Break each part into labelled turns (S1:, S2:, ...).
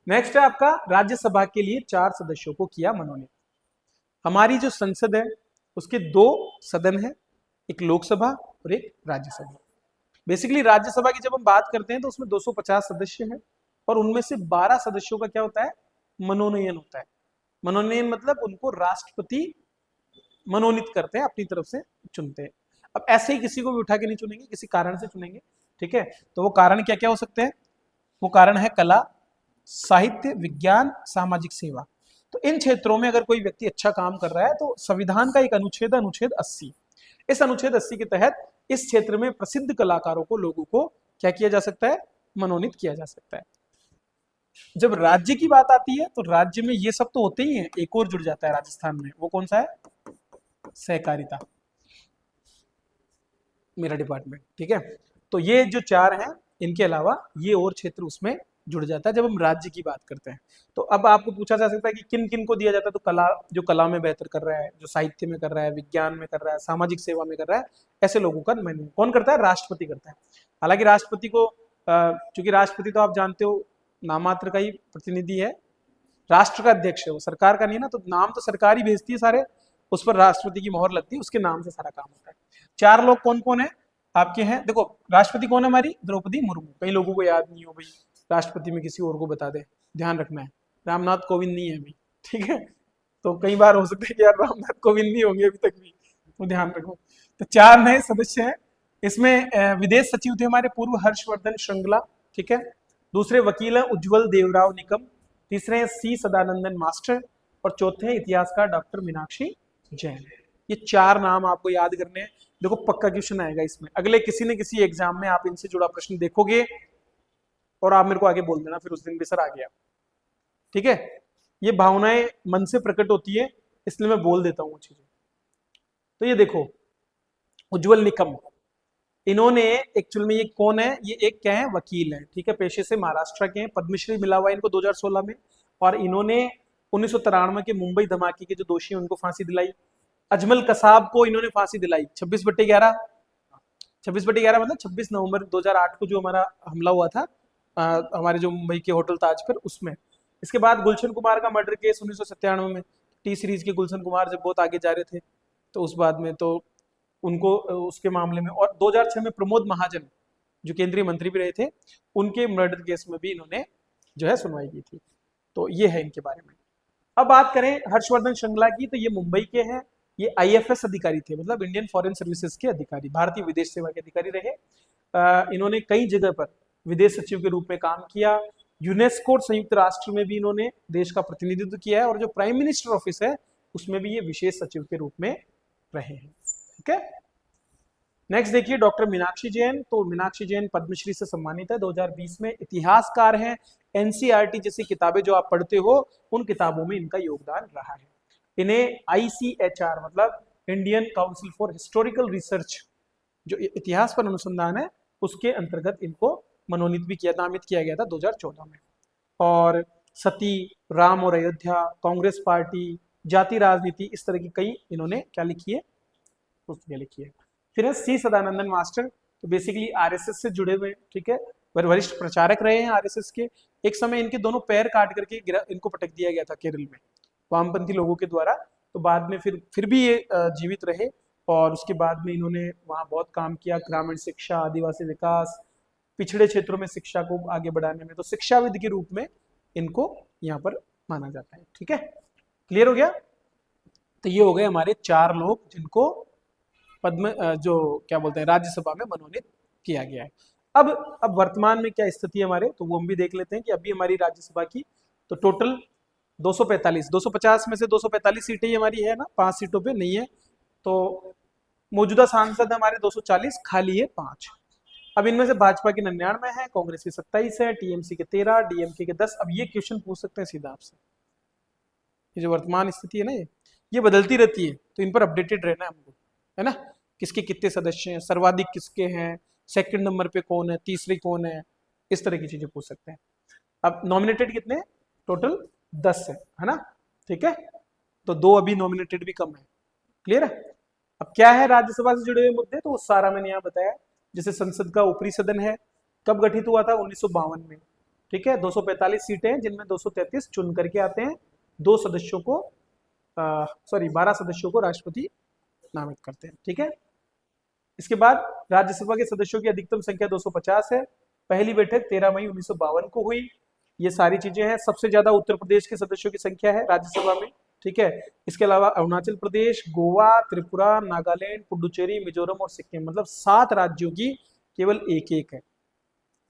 S1: Next है आपका राज्यसभा के लिए 4 सदस्यों को किया मनोनीत। हमारी जो संसद है उसके 2 सदन है, एक लोकसभा और एक राज्यसभा। बेसिकली राज्यसभा की जब हम बात करते हैं तो उसमें 250 सदस्य हैं और उनमें से 12 सदस्यों का क्या होता है, मनोनयन होता है। मनोनयन मतलब उनको राष्ट्रपति मनोनीत करते हैं, अपनी तरफ से चुनते हैं। अब ऐसे ही किसी को भी उठा के नहीं चुनेंगे, किसी कारण से चुनेंगे, ठीक है। तो वो कारण क्या क्या हो सकते हैं, वो कारण है कला, साहित्य, विज्ञान, सामाजिक सेवा। तो इन क्षेत्रों में अगर कोई व्यक्ति अच्छा काम कर रहा है तो संविधान का एक अनुच्छेद, अनुच्छेद 80, इस अनुच्छेद 80 के तहत इस क्षेत्र में प्रसिद्ध कलाकारों को, लोगों को क्या किया जा सकता है, मनोनीत किया जा सकता है। जब राज्य की बात आती है तो राज्य में ये सब तो होते ही हैं, एक और जुड़ जाता है राजस्थान में, वो कौन सा है, सहकारिता, मेरा डिपार्टमेंट, ठीक है। तो ये जो 4 हैं, इनके अलावा ये और क्षेत्र उसमें जुड़ जाता है जब हम राज्य की बात करते हैं। तो अब आपको पूछा जा सकता है कि किन किन को दिया जाता है, तो कला, जो कला में बेहतर कर रहा है, जो साहित्य में कर रहा है, विज्ञान में कर रहा है, सामाजिक सेवा में कर रहा है, ऐसे लोगों का मनोनयन कौन करता है, राष्ट्रपति करता है। हालांकि राष्ट्रपति को चूंकि राष्ट्रपति तो आप जानते हो नामात्र का ही प्रतिनिधि है, राष्ट्र का अध्यक्ष है, वो सरकार का नहीं है ना, तो नाम तो सरकार ही भेजती है सारे, उस पर राष्ट्रपति की मोहर लगती है, उसके नाम से सारा काम होता है। 4 लोग कौन कौन है आपके हैं, देखो राष्ट्रपति कौन है, हमारी द्रौपदी मुर्मू। कई लोगों को याद नहीं हो भाई, राष्ट्रपति में किसी और को बता दे, ध्यान रखना है, रामनाथ कोविंद नहीं है अभी, ठीक है। तो कई बार हो सकता है कि यार रामनाथ कोविंद नहीं होंगे अभी तक भी, तो ध्यान रखो। तो 4 नए सदस्य हैं इसमें। विदेश सचिव थे हमारे पूर्व हर्षवर्धन श्रृंगला, ठीक है। दूसरे वकील हैं उज्जवल देवराव निकम, तीसरे हैं सी सदानंदन मास्टर, और चौथे हैं इतिहासकार डॉक्टर मीनाक्षी जैन। ये 4 नाम आपको याद करने हैं। देखो पक्का क्वेश्चन आएगा इसमें, अगले किसी न किसी एग्जाम में आप इनसे जुड़ा प्रश्न देखोगे और आप मेरे को आगे बोल देना फिर उस दिन भी सर आ गया, ठीक है। ये भावनाएं मन से प्रकट होती है, इसलिए मैं बोल देता हूँ चीजें। तो ये देखो उज्जवल निकम, इन्होंने एक्चुअल में ये कौन है, ये एक क्या है, वकील है, ठीक है, पेशे से महाराष्ट्र के हैं, पद्मश्री मिला हुआ है इनको 2016 में। और इन्होंने 1993 के मुंबई धमाके के जो दोषी हैं उनको फांसी दिलाई। अजमल कसाब को इन्होंने फांसी दिलाई 26/11, 26/11 मतलब 26 नवंबर 2008 को जो हमारा हमला हुआ था हमारे जो मुंबई के होटल ताज पर, उसमें। इसके बाद गुलशन कुमार का मर्डर केस 1997 में, टी सीरीज के गुलशन कुमार जब बहुत आगे जा रहे थे, तो उस बाद में तो उनको उसके मामले में। और 2006 में प्रमोद महाजन जो केंद्रीय मंत्री भी रहे थे, उनके मर्डर केस में भी इन्होंने जो है सुनवाई की थी। तो ये है इनके बारे में। अब बात करें हर्षवर्धन श्रृंगला की, तो ये मुंबई के हैं, ये आईएफएस अधिकारी थे, मतलब इंडियन फॉरेन सर्विसेज के अधिकारी, भारतीय विदेश सेवा के अधिकारी रहे। इन्होंने कई जगह पर विदेश सचिव के रूप में काम किया, यूनेस्को संयुक्त राष्ट्र में भी इन्होंने देश का प्रतिनिधित्व किया है, और जो प्राइम मिनिस्टर ऑफिस है उसमें भी ये विशेष सचिव के रूप में रहे हैं, ठीक है। नेक्स्ट देखिए डॉक्टर मीनाक्षी जैन, तो मीनाक्षी जैन पद्मश्री से सम्मानित है 2020 में, इतिहासकार हैं। एनसीईआरटी जैसी किताबें जो आप पढ़ते हो उन किताबों में इनका योगदान रहा है। इन्हें आईसीएचआर मतलब Indian council for historical research, जो इतिहास पर अनुसंधान है, उसके अंतर्गत इनको मनोनीत भी किया, नामित किया गया था 2014 में। और सती, राम और अयोध्या, कांग्रेस पार्टी, जाति राजनीति, इस तरह की कई इन्होंने क्या लिखी है, पुस्तकें लिखी है। फिर है सी सदानंदन मास्टर, तो बेसिकली आरएसएस से जुड़े हुए, ठीक है, वरिष्ठ प्रचारक रहे हैं आरएसएस के। एक समय इनके दोनों पैर काट करके इनको पटक दिया गया था केरल में वामपंथी लोगों के द्वारा, तो बाद में फिर भी ये जीवित रहे, और उसके बाद में इन्होंने वहाँ बहुत काम किया, ग्रामीण शिक्षा, आदिवासी विकास, पिछड़े क्षेत्रों में शिक्षा को आगे बढ़ाने में, तो शिक्षाविद के रूप में इनको यहाँ पर माना जाता है, ठीक है। क्लियर हो गया। तो ये हो गए हमारे 4 लोग जिनको पद्म जो क्या बोलते हैं राज्यसभा में मनोनीत किया गया है। अब वर्तमान में क्या स्थिति है हमारे, तो वो हम भी देख लेते हैं कि अभी हमारी राज्यसभा की तो टोटल 245, 250 में से 245 सीटें ही हमारी है ना, 5 सीटों पे नहीं है। तो मौजूदा सांसद हमारे 240, खाली है 5। अब इनमें से भाजपा की 99 है, कांग्रेस की 27 है, टीएमसी के 13, डीएमके के 10। अब ये क्वेश्चन पूछ सकते हैं सीधा आपसे, ये जो वर्तमान स्थिति है ना, ये बदलती रहती है, तो इन पर अपडेटेड रहना है हमको, है ना। किसके कितने सदस्य हैं, सर्वाधिक किसके हैं, सेकंड नंबर पे कौन है, तीसरी कौन है, इस तरह की चीजें पूछ सकते हैं। अब नॉमिनेटेड कितने, टोटल 10 है ना, ठीक है। तो 2 अभी नॉमिनेटेड भी कम है, क्लियर है। अब क्या है राज्यसभा से जुड़े हुए मुद्दे, तो वो सारा मैंने यहाँ बताया। जैसे संसद का ऊपरी सदन है, कब गठित हुआ था, 1952 में, ठीक है, 245 सीटें हैं जिनमें 233 चुन करके आते हैं, 2 सदस्यों को 12 सदस्यों को राष्ट्रपति नामित करते हैं। ठीक है, इसके बाद राज्यसभा के सदस्यों की अधिकतम संख्या 250 है। पहली बैठक 13 मई 1952 को हुई। ये सारी चीजें हैं। सबसे ज्यादा उत्तर प्रदेश के सदस्यों की संख्या है राज्यसभा में। ठीक है, इसके अलावा अरुणाचल प्रदेश, गोवा, त्रिपुरा, नागालैंड, पुडुचेरी, मिजोरम और सिक्किम, मतलब 7 राज्यों की केवल एक है।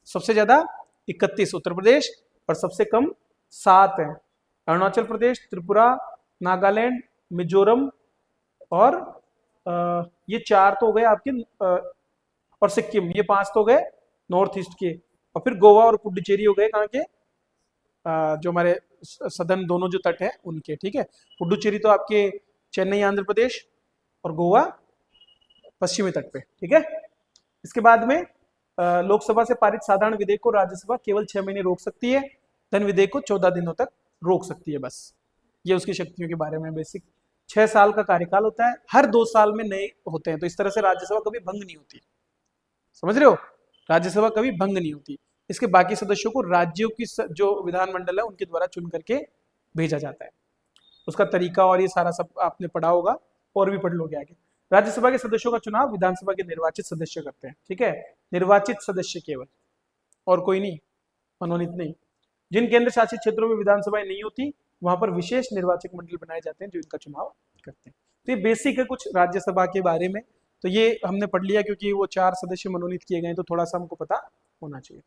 S1: सबसे ज्यादा 31 उत्तर प्रदेश और सबसे कम 7 है। अरुणाचल प्रदेश, त्रिपुरा, नागालैंड, मिजोरम और ये 4 तो हो गए आपके, और सिक्किम, ये 5 तो हो गए नॉर्थ ईस्ट के, और फिर गोवा और पुडुचेरी हो गए कहाँ के, जो हमारे सदन दोनों जो तट है उनके। ठीक है, पुडुचेरी तो आपके चेन्नई आंध्र प्रदेश और गोवा पश्चिमी तट पे। ठीक है, इसके बाद में लोकसभा से पारित साधारण विधेयक को राज्यसभा केवल 6 महीने रोक सकती है, धन विधेयक को 14 दिनों तक रोक सकती है। बस ये उसकी शक्तियों के बारे में बेसिक। 6 साल का कार्यकाल होता है, हर 2 साल में नए होते हैं, तो इस तरह से राज्यसभा कभी भंग नहीं होती। समझ रहे हो, राज्यसभा कभी भंग नहीं होती। इसके बाकी सदस्यों को राज्यों की जो विधानमंडल है उनके द्वारा चुन करके भेजा जाता है। उसका तरीका और ये सारा सब आपने पढ़ा होगा, और भी पढ़ लोगे आगे। राज्यसभा के सदस्यों का चुनाव विधानसभा के निर्वाचित सदस्य करते हैं। ठीक है, निर्वाचित सदस्य केवल, और कोई नहीं, मनोनीत नहीं। जिन केंद्र शासित क्षेत्रों में विधानसभाएं नहीं होती वहां पर विशेष निर्वाचक मंडल बनाए जाते हैं जो इनका चुनाव करते हैं। तो ये बेसिक है कुछ राज्यसभा के बारे में। तो ये हमने पढ़ लिया क्योंकि वो 4 सदस्य मनोनीत किए गए, तो थोड़ा सा हमको पता होना चाहिए।